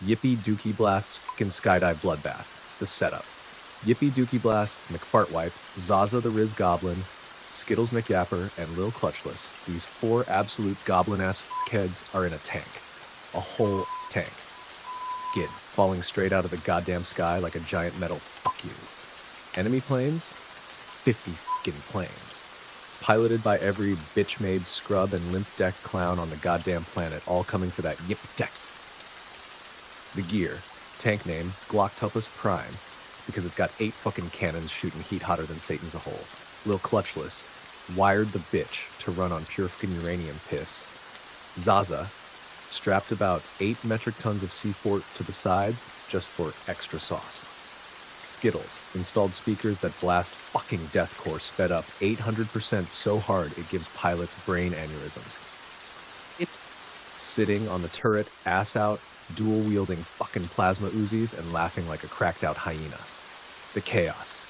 Yippee Dookie Blast's fucking skydive bloodbath. The setup. Yippee Dookie Blast, McFartwipe, Zaza the Riz Goblin, Skittles McYapper, and Lil Clutchless. These four absolute goblin-ass heads are in a tank. A whole tank. Skid, falling straight out of the goddamn sky like a giant metal fuck you. Enemy planes? 50 fucking planes. Piloted by every bitch-made scrub and limp deck clown on the goddamn planet, all coming for that yip deck. The gear, tank name, Glocktopus Prime, because it's got 8 fucking cannons shooting heat hotter than Satan's a hole. Lil Clutchless, wired the bitch to run on pure fucking uranium piss. Zaza, strapped about 8 metric tons of C4 to the sides just for extra sauce. Skittles, installed speakers that blast fucking deathcore sped up 800% so hard it gives pilots brain aneurysms. Sitting on the turret, ass out, dual-wielding fucking plasma Uzis and laughing like a cracked-out hyena. The chaos.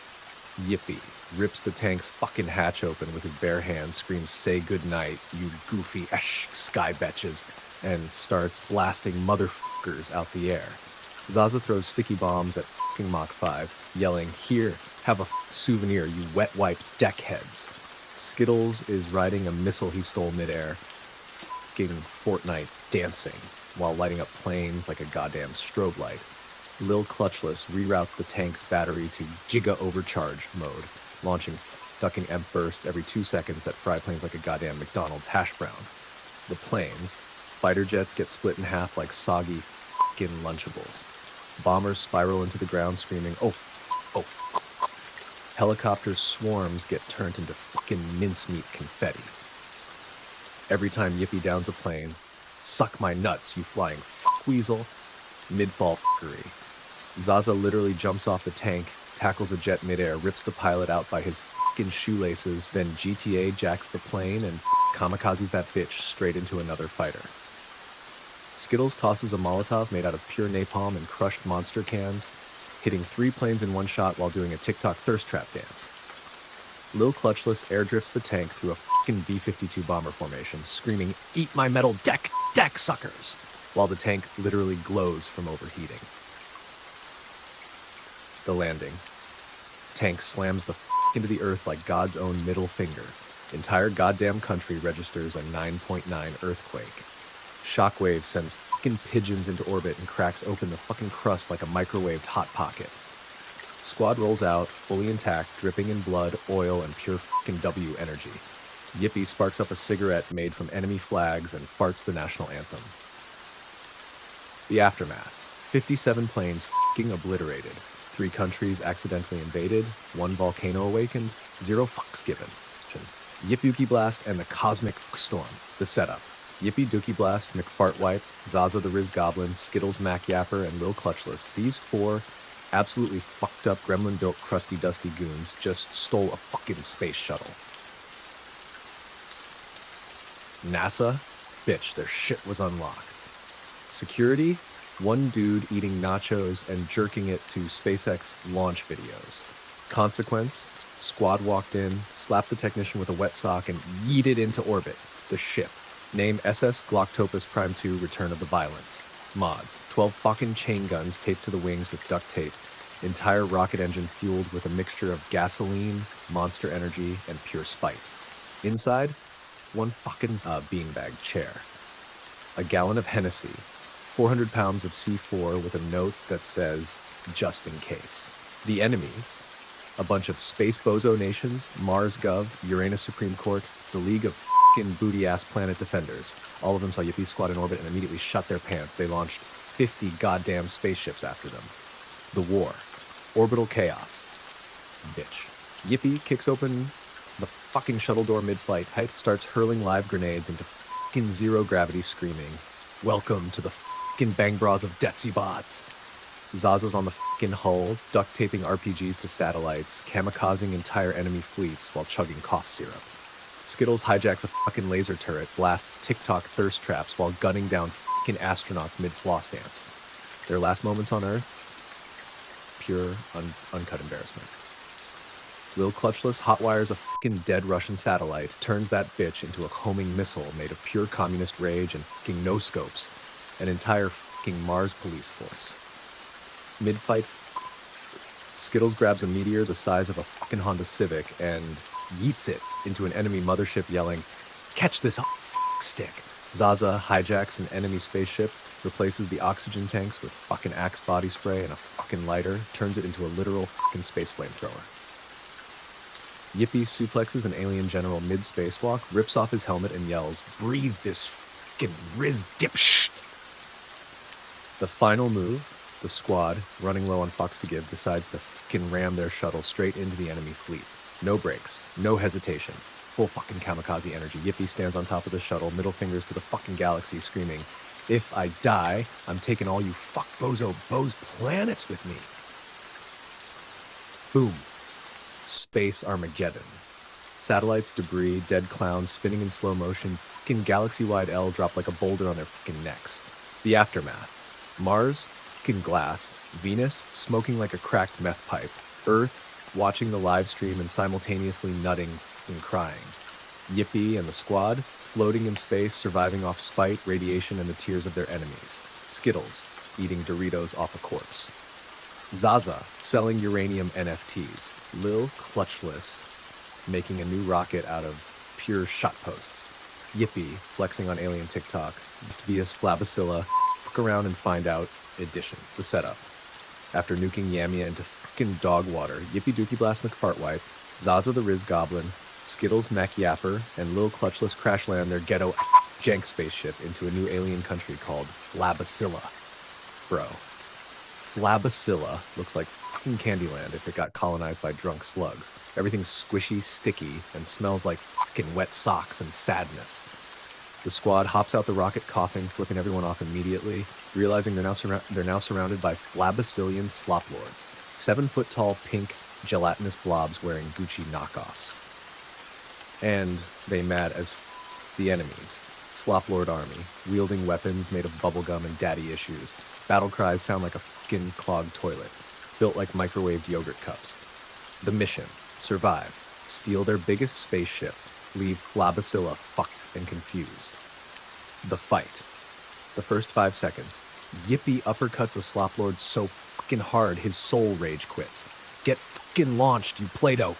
Yippee rips the tank's fucking hatch open with his bare hands, screams, "Say goodnight, you goofy sky betches," and starts blasting motherfuckers out the air. Zaza throws sticky bombs at fucking Mach 5, yelling, "Here, have a souvenir, you wet-wiped deckheads." Skittles is riding a missile he stole midair, fucking Fortnite dancing, while lighting up planes like a goddamn strobe light. Lil Clutchless reroutes the tank's battery to giga overcharge mode, launching fucking emp bursts every 2 seconds that fry planes like a goddamn McDonald's hash brown. The planes, fighter jets get split in half like soggy fucking Lunchables. Bombers spiral into the ground screaming, "Oh, oh." Helicopter swarms get turned into fucking mincemeat confetti. Every time Yippee downs a plane, "Suck my nuts, you flying weasel." Mid-fall fuckery. Zaza literally jumps off the tank, tackles a jet midair, rips the pilot out by his fucking shoelaces, then GTA jacks the plane and kamikazes that bitch straight into another fighter. Skittles tosses a Molotov made out of pure napalm and crushed monster cans, hitting 3 planes in one shot while doing a TikTok thirst trap dance. Lil Clutchless airdrifts the tank through a fucking B-52 bomber formation, screaming, "Eat my metal deck, suckers!" while the tank literally glows from overheating. The landing. Tank slams the into the earth like God's own middle finger. Entire goddamn country registers a 9.9 earthquake. Shockwave sends fucking pigeons into orbit and cracks open the fucking crust like a microwaved Hot Pocket. Squad rolls out, fully intact, dripping in blood, oil, and pure fucking W energy. Yippee sparks up a cigarette made from enemy flags and farts the national anthem. The aftermath. 57 planes fucking obliterated. 3 countries accidentally invaded, 1 volcano awakened, 0 fucks given. Yip Dookie Blast and the Cosmic Storm. The setup. Yippee Dookie Blast, McFartwipe, Zaza the Riz Goblin, Skittles MacYapper, and Lil Clutchless. These 4 absolutely fucked up gremlin-built crusty dusty goons just stole a fucking space shuttle. NASA? Bitch, their shit was unlocked. Security? 1 dude eating nachos and jerking it to SpaceX launch videos. Consequence? Squad walked in, slapped the technician with a wet sock, and yeeted into orbit. The ship. Name SS Glocktopus Prime 2 Return of the Violence. Mods. 12 fucking chain guns taped to the wings with duct tape. Entire rocket engine fueled with a mixture of gasoline, monster energy, and pure spite. Inside? 1 fucking beanbag chair. A gallon of Hennessy. 400 pounds of C4 with a note that says, "Just in case." The enemies, a bunch of space bozo nations, Mars Gov, Uranus Supreme Court, the League of f***ing booty-ass planet defenders. All of them saw Yippee Squad in orbit and immediately shut their pants. They launched 50 goddamn spaceships after them. The war. Orbital chaos. Bitch. Yippee kicks open the fucking shuttle door mid-flight, starts hurling live grenades into fucking zero gravity, screaming, "Welcome to the fucking bang bras of Detsy bots." Zaza's on the fucking hull, duct taping RPGs to satellites, kamikazing entire enemy fleets while chugging cough syrup. Skittles hijacks a fucking laser turret, blasts TikTok thirst traps while gunning down fucking astronauts mid-floss dance. Their last moments on Earth? Pure, uncut embarrassment. Lil Clutchless hotwires a fucking dead Russian satellite, turns that bitch into a homing missile made of pure communist rage and fucking no-scopes. An entire fucking Mars police force. Mid-fight, Skittles grabs a meteor the size of a fucking Honda Civic and yeets it into an enemy mothership, yelling, "Catch this stick!" Zaza hijacks an enemy spaceship, replaces the oxygen tanks with fucking Axe body spray and a fucking lighter, turns it into a literal fucking space flamethrower. Yippee suplexes an alien general mid-spacewalk, rips off his helmet and yells, "Breathe this fucking Riz dipshit!" The final move, the squad, running low on fucks to give, decides to fucking ram their shuttle straight into the enemy fleet. No brakes, no hesitation. Full fucking kamikaze energy. Yippee stands on top of the shuttle, middle fingers to the fucking galaxy, screaming, "If I die, I'm taking all you fuck bozo bo's planets with me." Boom. Space Armageddon. Satellites, debris, dead clowns spinning in slow motion, fucking galaxy-wide L drop like a boulder on their fucking necks. The aftermath. Mars, fucking glassed. Venus, smoking like a cracked meth pipe. Earth, watching the live stream and simultaneously nutting and crying. Yippee and the squad, floating in space, surviving off spite, radiation, and the tears of their enemies. Skittles, eating Doritos off a corpse. Zaza, selling uranium NFTs. Lil Clutchless, making a new rocket out of pure shot posts. Yippee, flexing on alien TikTok. Vias Flabacilla, fuck around and find out edition, the setup. After nuking Yamia into fucking dog water, Yippee Dookie Blast McFartwipe, Zaza the Riz Goblin, Skittles Mac Yapper, and Lil Clutchless crash land their ghetto jank spaceship into a new alien country called Flabacilla. Bro, Flabacilla looks like fucking Candyland if it got colonized by drunk slugs. Everything's squishy, sticky, and smells like fucking wet socks and sadness. The squad hops out the rocket coughing, flipping everyone off immediately, realizing they're now surrounded by Flabacillian slop lords. 7-foot-tall pink gelatinous blobs wearing Gucci knockoffs. And they mad as the enemies. Slop Lord army, wielding weapons made of bubblegum and daddy issues. Battle cries sound like a fucking clogged toilet, built like microwaved yogurt cups. The mission, survive, steal their biggest spaceship, leave Flabacilla fucked and confused. The fight. The first 5 seconds, Yippee uppercuts a Slop Lord so fucking hard his soul rage quits. Get fucking launched, you Play-Doh!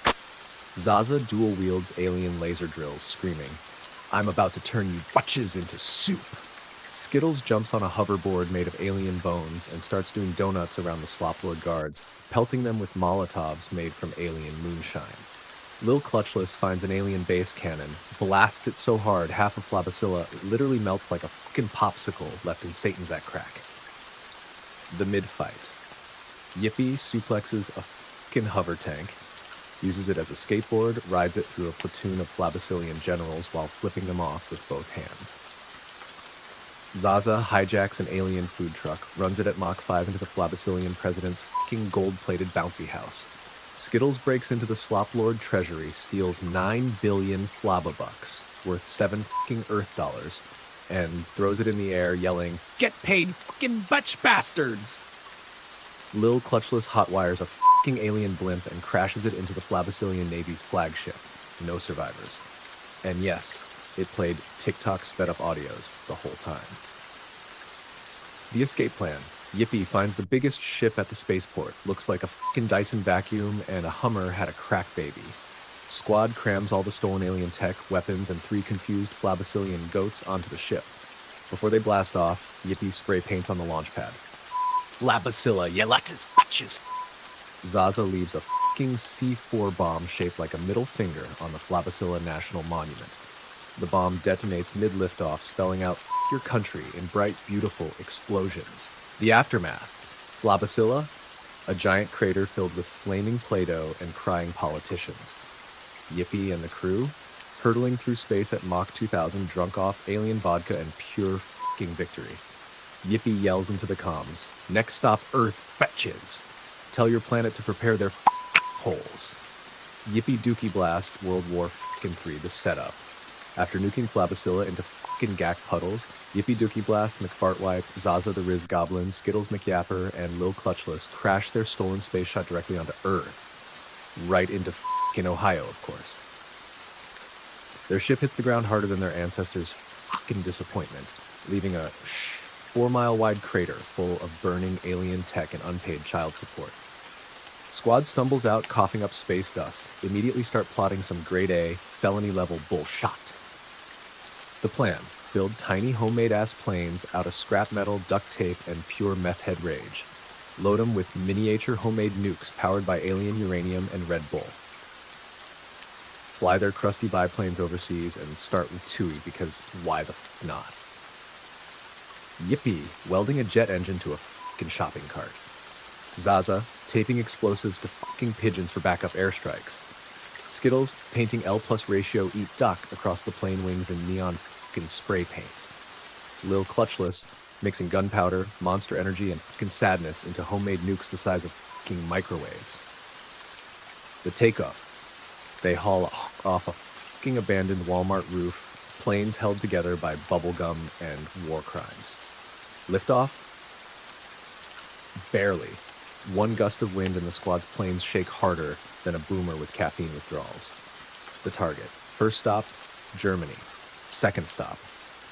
Zaza dual wields alien laser drills, screaming, "I'm about to turn you butches into soup." Skittles jumps on a hoverboard made of alien bones and starts doing donuts around the Slop Lord guards, pelting them with Molotovs made from alien moonshine. Lil Clutchless finds an alien base cannon, blasts it so hard half of Flabacilla literally melts like a fucking popsicle left in Satan's at crack. The mid-fight. Yippee suplexes a fucking hover tank, uses it as a skateboard, rides it through a platoon of Flabacillian generals while flipping them off with both hands. Zaza hijacks an alien food truck, runs it at Mach 5 into the Flabacillian president's fucking gold-plated bouncy house. Skittles breaks into the Slop Lord treasury, steals 9 billion Flababucks, worth 7 fucking Earth dollars, and throws it in the air, yelling, "Get paid, fucking butch bastards!" Lil Clutchless hotwires a fucking alien blimp and crashes it into the Flabacillian Navy's flagship. No survivors. And yes, it played TikTok sped-up audios the whole time. The escape plan. Yippee finds the biggest ship at the spaceport. Looks like a fucking Dyson vacuum and a Hummer had a crack baby. Squad crams all the stolen alien tech, weapons, and 3 confused Flabacillian goats onto the ship. Before they blast off, Yippee spray paints on the launch pad. "Flabacilla, you lattice bitches!" Zaza leaves a fucking C4 bomb shaped like a middle finger on the Flabacilla National Monument. The bomb detonates mid-liftoff, spelling out "F your country" in bright, beautiful explosions. The aftermath. Flabacilla, a giant crater filled with flaming Play-Doh and crying politicians. Yippee and the crew, hurtling through space at Mach 2000, drunk off alien vodka and pure fucking victory. Yippee yells into the comms, "Next stop Earth, fetches! Tell your planet to prepare their holes." Yippee Dookie Blast, World War III, the setup. After nuking Flabacilla into fucking gack puddles, Yippee Dookie Blast, McFartwipe, Zaza the Riz Goblin, Skittles McYapper, and Lil Clutchless crash their stolen space shot directly onto Earth. Right into fucking Ohio, of course. Their ship hits the ground harder than their ancestors' fucking disappointment, leaving a 4-mile-wide crater full of burning alien tech and unpaid child support. Squad stumbles out, coughing up space dust, immediately start plotting some grade A, felony-level bullshit. The plan: build tiny homemade-ass planes out of scrap metal, duct tape, and pure meth head rage. Load them with miniature homemade nukes powered by alien uranium and Red Bull. Fly their crusty biplanes overseas and start with TUI, because why the f not? Yippee, welding a jet engine to a f***ing shopping cart. Zaza, taping explosives to f***ing pigeons for backup airstrikes. Skittles, painting L+ ratio eat duck across the plane wings in neon f***ing spray paint. Lil Clutchless, mixing gunpowder, Monster Energy, and f***ing sadness into homemade nukes the size of f***ing microwaves. The takeoff. They haul off a f***ing abandoned Walmart roof, planes held together by bubblegum and war crimes. Liftoff? Barely. One gust of wind and the squad's planes shake harder than a boomer with caffeine withdrawals. The target. First stop, Germany. Second stop.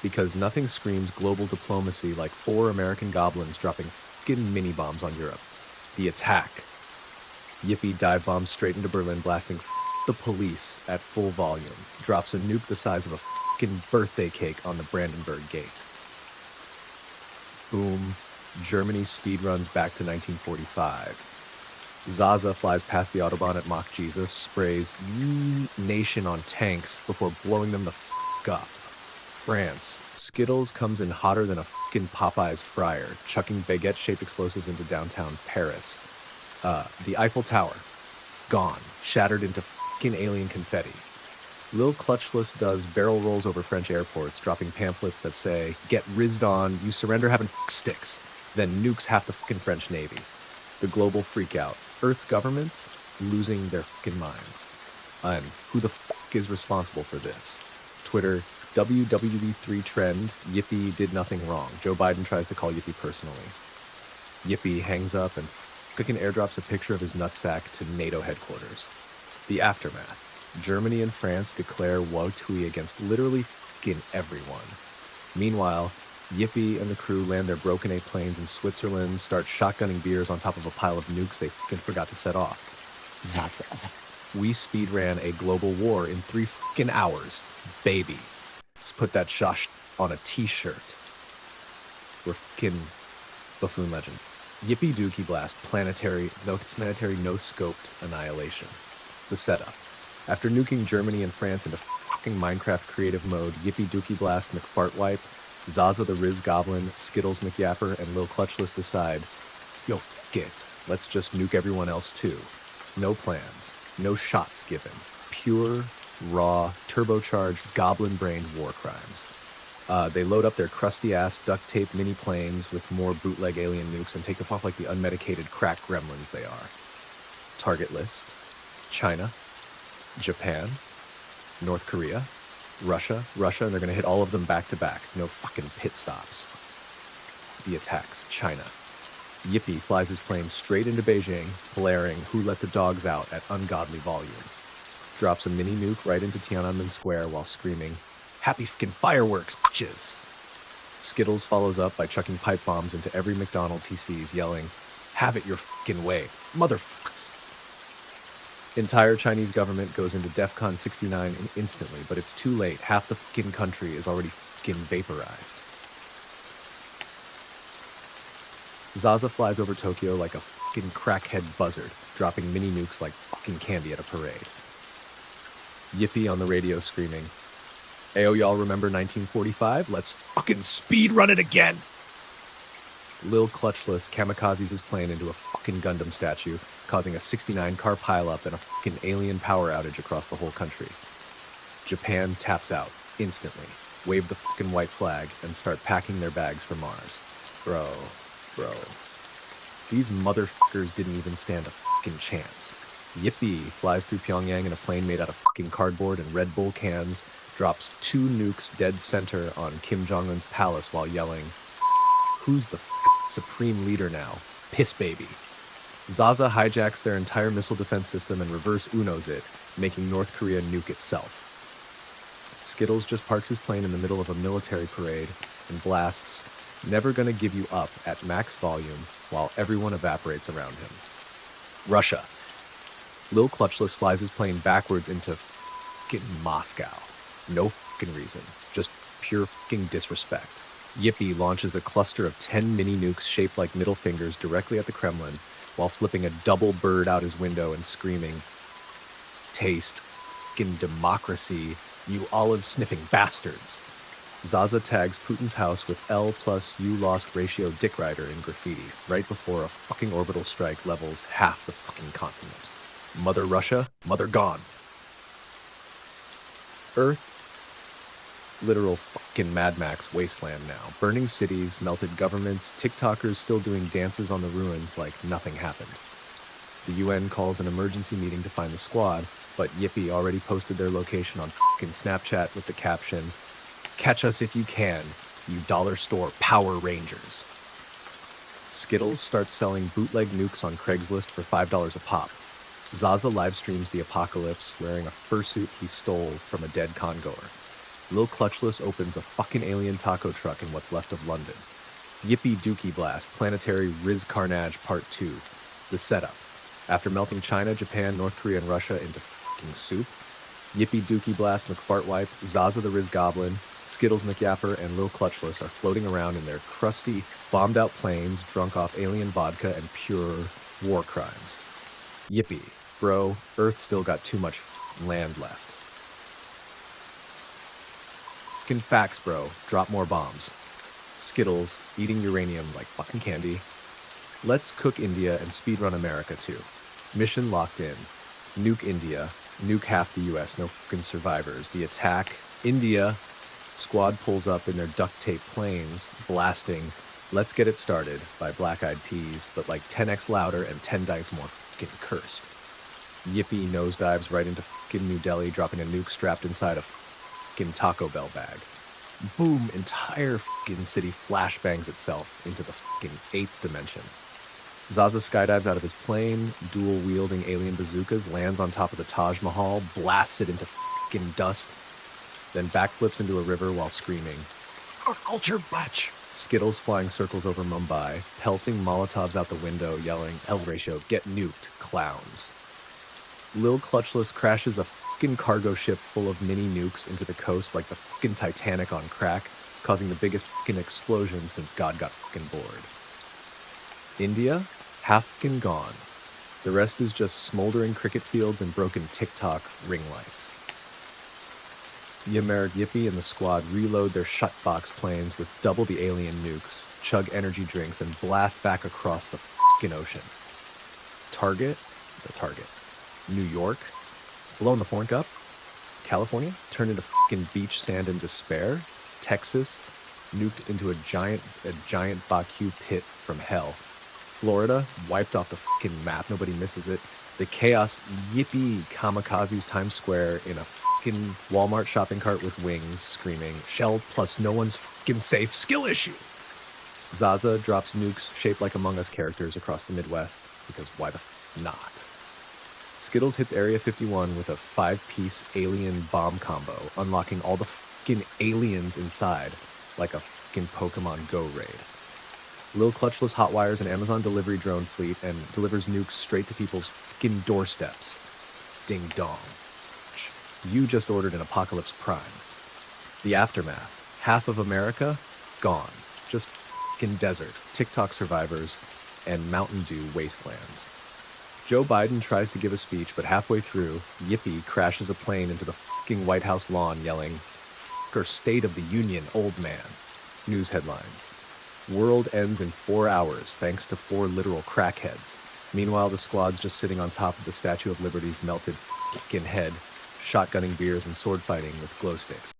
Because nothing screams global diplomacy like 4 American goblins dropping f***ing mini-bombs on Europe. The attack. Yippee dive bombs straight into Berlin, blasting the police at full volume. Drops a nuke the size of a f***ing birthday cake on the Brandenburg Gate. Boom. Germany speedruns back to 1945. Zaza flies past the Autobahn at Mach Jesus, sprays nation on tanks before blowing them the f*** up. France. Skittles comes in hotter than a f***ing Popeye's fryer, chucking baguette-shaped explosives into downtown Paris. The Eiffel Tower. Gone. Shattered into f***ing alien confetti. Lil Clutchless does barrel rolls over French airports, dropping pamphlets that say, "Get rizzed on, you surrender having f*** sticks," then nukes half the f***ing French Navy. The global freakout. Earth's governments losing their f***ing minds. And who the f*** is responsible for this? Twitter, WWE3 trend, Yippee did nothing wrong. Joe Biden tries to call Yippee personally. Yippee hangs up and f***ing airdrops a picture of his nutsack to NATO headquarters. The aftermath. Germany and France declare woe tui against literally f***ing everyone. Meanwhile, Yippee and the crew land their broken A planes in Switzerland, start shotgunning beers on top of a pile of nukes they f***ing forgot to set off. We speed ran a global war in 3 f***ing hours. Baby. Just put that shosh on a t-shirt. We're f***ing buffoon legend. Yippee Dookie Blast, planetary no-scoped annihilation. The setup. After nuking Germany and France into f***ing Minecraft creative mode, Yippee Dookie Blast McFartwipe, Zaza the Riz Goblin, Skittles McYapper, and Lil Clutchless decide, yo, f*** it, let's just nuke everyone else too. No plans, no shots given. Pure, raw, turbocharged, goblin-brained war crimes. They load up their crusty-ass duct-tape mini-planes with more bootleg alien nukes and take them off like the unmedicated crack gremlins they are. Target list. China. Japan. North Korea. Russia, and they're going to hit all of them back-to-back. No fucking pit stops. The attacks. China. Yippee flies his plane straight into Beijing, blaring "Who Let the Dogs Out" at ungodly volume. Drops a mini nuke right into Tiananmen Square while screaming, "Happy fucking fireworks, bitches!" Skittles follows up by chucking pipe bombs into every McDonald's he sees, yelling, "Have it your fucking way, motherfuckers!" Entire Chinese government goes into DEFCON 69 instantly, but it's too late. Half the fucking country is already fucking vaporized. Zaza flies over Tokyo like a fucking crackhead buzzard, dropping mini nukes like fucking candy at a parade. Yippee on the radio screaming, "Ayo, y'all remember 1945? Let's fucking speed run it again!" Lil Clutchless kamikazes his plane into a fucking Gundam statue, causing a 69-car pileup and a fucking alien power outage across the whole country. Japan taps out, instantly, wave the fucking white flag, and start packing their bags for Mars. Bro. These motherfuckers didn't even stand a fucking chance. Yippee flies through Pyongyang in a plane made out of fucking cardboard and Red Bull cans, drops 2 nukes dead center on Kim Jong-un's palace while yelling, "Who's the supreme leader now? Piss baby." Zaza hijacks their entire missile defense system and reverse Unos it, making North Korea nuke itself. Skittles just parks his plane in the middle of a military parade and blasts Never gonna give you up at max volume while everyone evaporates around him. Russia. Lil Clutchless flies his plane backwards into fucking Moscow. No fucking reason. Just pure fucking disrespect. Yippee launches a cluster of 10 mini nukes shaped like middle fingers directly at the Kremlin while flipping a double bird out his window and screaming, "Taste fucking democracy, you olive-sniffing bastards." Zaza tags Putin's house with L plus U lost ratio dick rider in graffiti right before a fucking orbital strike levels half the fucking continent. Mother Russia, mother gone. Earth, literal fucking Mad Max wasteland now. Burning cities, melted governments, TikTokers still doing dances on the ruins like nothing happened. The UN calls an emergency meeting to find the squad, but Yippee already posted their location on fucking Snapchat with the caption, "Catch us if you can, you dollar store Power Rangers." Skittles starts selling bootleg nukes on Craigslist for $5 a pop. Zaza live streams the apocalypse wearing a fursuit he stole from a dead congoer. Lil Clutchless opens a fucking alien taco truck in what's left of London. Yippee Dookie Blast, Planetary Riz Carnage Part 2. The setup. After melting China, Japan, North Korea, and Russia into fucking soup, Yippee Dookie Blast McFartwipe, Zaza the Riz Goblin, Skittles McYapper, and Lil Clutchless are floating around in their crusty, bombed-out planes, drunk off alien vodka and pure war crimes. Yippee, bro, Earth still got too much land left. Fucking facts, bro. Drop more bombs. Skittles, eating uranium like fucking candy. Let's cook India and speedrun America too. Mission locked in. Nuke India. Nuke half the US, no fucking survivors. The attack. India. Squad pulls up in their duct tape planes, blasting "Let's Get It Started" by Black Eyed Peas, but like 10x louder and 10 dice more fucking cursed. Yippee nosedives right into fucking New Delhi, dropping a nuke strapped inside a fucking Taco Bell bag. Boom, entire fucking city flashbangs itself into the fucking 8th dimension. Zaza skydives out of his plane, dual-wielding alien bazookas, lands on top of the Taj Mahal, blasts it into fucking dust, then backflips into a river while screaming, "For culture, batch!" Skittles flying circles over Mumbai, pelting Molotovs out the window, yelling, "L ratio, get nuked, clowns." Lil Clutchless crashes a fucking cargo ship full of mini nukes into the coast like the fucking Titanic on crack, causing the biggest fucking explosion since God got fucking bored. India? Half fucking gone. The rest is just smoldering cricket fields and broken TikTok ring lights. Yammer, Yippee, and the squad reload their shutbox planes with double the alien nukes, chug energy drinks, and blast back across the fucking ocean. Target? The target. New York? Blown the fork up? California? Turned into fucking beach sand in despair? Texas? Nuked into a giant Baku pit from hell. Florida? Wiped off the fucking map, nobody misses it. The chaos, Yippee, kamikazes Times Square in a fucking Walmart shopping cart with wings, screaming, "Shell plus no one's fucking safe, skill issue!" Zaza drops nukes shaped like Among Us characters across the Midwest, because why the not? Skittles hits Area 51 with a 5-piece alien bomb combo, unlocking all the fucking aliens inside, like a fucking Pokemon Go raid. Lil Clutchless hotwires an Amazon delivery drone fleet and delivers nukes straight to people's fucking doorsteps. Ding dong. You just ordered an Apocalypse Prime. The aftermath. Half of America? Gone. Just fucking desert, TikTok survivors, and Mountain Dew wastelands. Joe Biden tries to give a speech, but halfway through, Yippee crashes a plane into the fucking White House lawn yelling, "Fucker State of the Union, old man." News headlines. World ends in 4 hours thanks to 4 literal crackheads. Meanwhile, the squad's just sitting on top of the Statue of Liberty's melted fucking head, shotgunning beers and sword fighting with glow sticks.